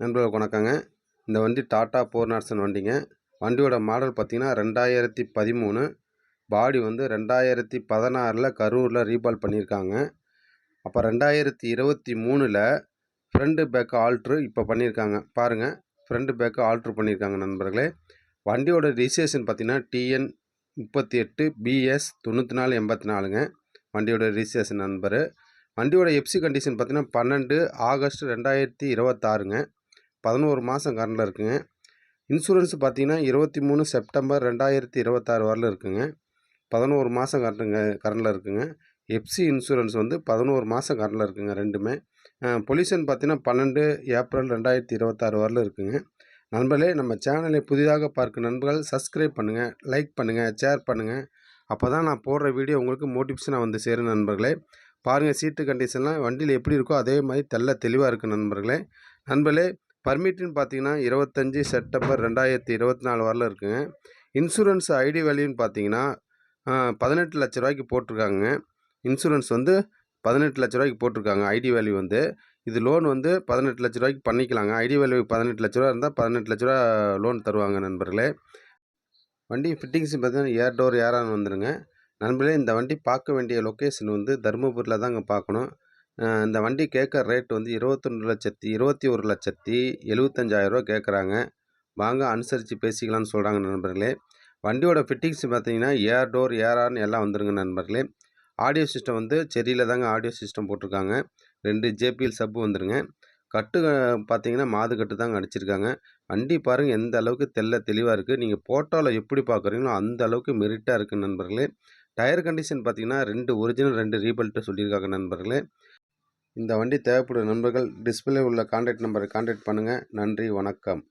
நண்பர்களுக்கு வணக்கங்க. இந்த வண்டி டாடா 4 வண்டிங்க. வண்டியோட மாடல் பார்த்தீங்கன்னா 2013. பாடி வந்து 2016 கரூரில் ரீபால் பண்ணியிருக்காங்க. அப்போ 2023 ஃப்ரண்ட் பேக் ஆல்ட்ரு இப்போ பண்ணியிருக்காங்க. பாருங்கள், ஃப்ரண்ட் பேக்கு ஆல்ட்ரு பண்ணியிருக்காங்க நண்பர்களே. வண்டியோட ரிஜிஸ்ட்ரேஷன் பார்த்தீங்கன்னா TN 38 BS 9484ங்க. வண்டியோட ரிஜிஸ்ட்ரேஷன் நண்பர். வண்டியோட எஃப்சி கண்டிஷன் பார்த்தீங்கன்னா 12 ஆகஸ்ட் 2026ங்க. 11 மாதம் கரண்டில் இருக்குங்க. இன்சூரன்ஸ் பார்த்தீங்கன்னா 23 செப்டம்பர் 2026 வரலும் இருக்குங்க. 11 மாதம் கரண்டில் இருக்குங்க. எஃப்சி இன்சூரன்ஸ் வந்து 11 மாதம் கரண்டில் இருக்குங்க ரெண்டுமே. பொல்யூஷன் பார்த்தீங்கன்னா 12 ஏப்ரல் 2026 வரலும் இருக்குங்க. நண்பர்களே, நம்ம சேனலை புதிதாக பார்க்கும் நண்பர்கள் சப்ஸ்கிரைப் பண்ணுங்கள், லைக் பண்ணுங்கள், ஷேர் பண்ணுங்கள். அப்போ தான் நான் போடுற வீடியோ உங்களுக்கு மோட்டிவேஷனாக வந்து சேரும் நண்பர்களே. பாருங்கள், சீட்டு கண்டிஷன்லாம் வண்டியில் எப்படி இருக்கோ அதே மாதிரி தெளிவாக இருக்குது நண்பர்களே. பர்மிட்டுன்னு பார்த்தீங்கன்னா 25 செப்டம்பர் 2024 வரல இருக்குங்க. இன்சூரன்ஸ் ஐடி வேல்யூன்னு பார்த்தீங்கன்னா 18 லட்ச ரூபாய்க்கு போட்டிருக்காங்க. இன்சூரன்ஸ் வந்து 18 லட்ச ரூபாய்க்கு போட்டிருக்காங்க. ஐடி வேல்யூ வந்து இது லோன் வந்து 18 லட்ச ரூபாய்க்கு பண்ணிக்கலாங்க. ஐடி வேல்யூ 18 லட்ச ரூபா இருந்தால் 18 லட்ச ரூபா லோன் தருவாங்க நண்பர்களே. வண்டி ஃபிட்டிங்ஸ் பார்த்தீங்கன்னா ஏர் டோர் ஏரான் வந்துடுங்க நண்பர்களே. இந்த வண்டி பார்க்க வேண்டிய லொக்கேஷன் வந்து தருமபுரியில் தாங்க பார்க்கணும். இந்த வண்டி கேட்குற ரேட் வந்து 21,75,000 கேட்குறாங்க. வாங்க, அனுசரித்து பேசிக்கலாம்னு சொல்கிறாங்க நண்பர்களே. வண்டியோட ஃபிட்டிங்ஸ் பார்த்தீங்கன்னா ஏர் டோர் ஏரான் எல்லாம் வந்துருங்க நண்பர்களே. ஆடியோ சிஸ்டம் வந்து செரியில் தாங்க ஆடியோ சிஸ்டம் போட்டிருக்காங்க. 2 JBL சப்பு வந்துருங்க. கட்டு பார்த்தீங்கன்னா மாது கட்டு தாங்க அடிச்சிருக்காங்க. வண்டி பாருங்கள் எந்த அளவுக்கு தெளிவாக இருக்குது. நீங்கள் ஃபோட்டோவில் எப்படி பார்க்குறீங்களோ அந்த அளவுக்கு மெரிட்டாக இருக்குது நண்பர்களே. டயர் கண்டிஷன் பார்த்தீங்கன்னா 2 ஒரிஜினல் 2 ரீபல்ட்டு சொல்லியிருக்காங்க நண்பர்களே. இந்த வண்டி தேவைப்படும் நண்பர்கள் டிஸ்பிளே உள்ள கான்டாக்ட் நம்பரை கான்டாக்ட் பண்ணுங்கள். நன்றி, வணக்கம்.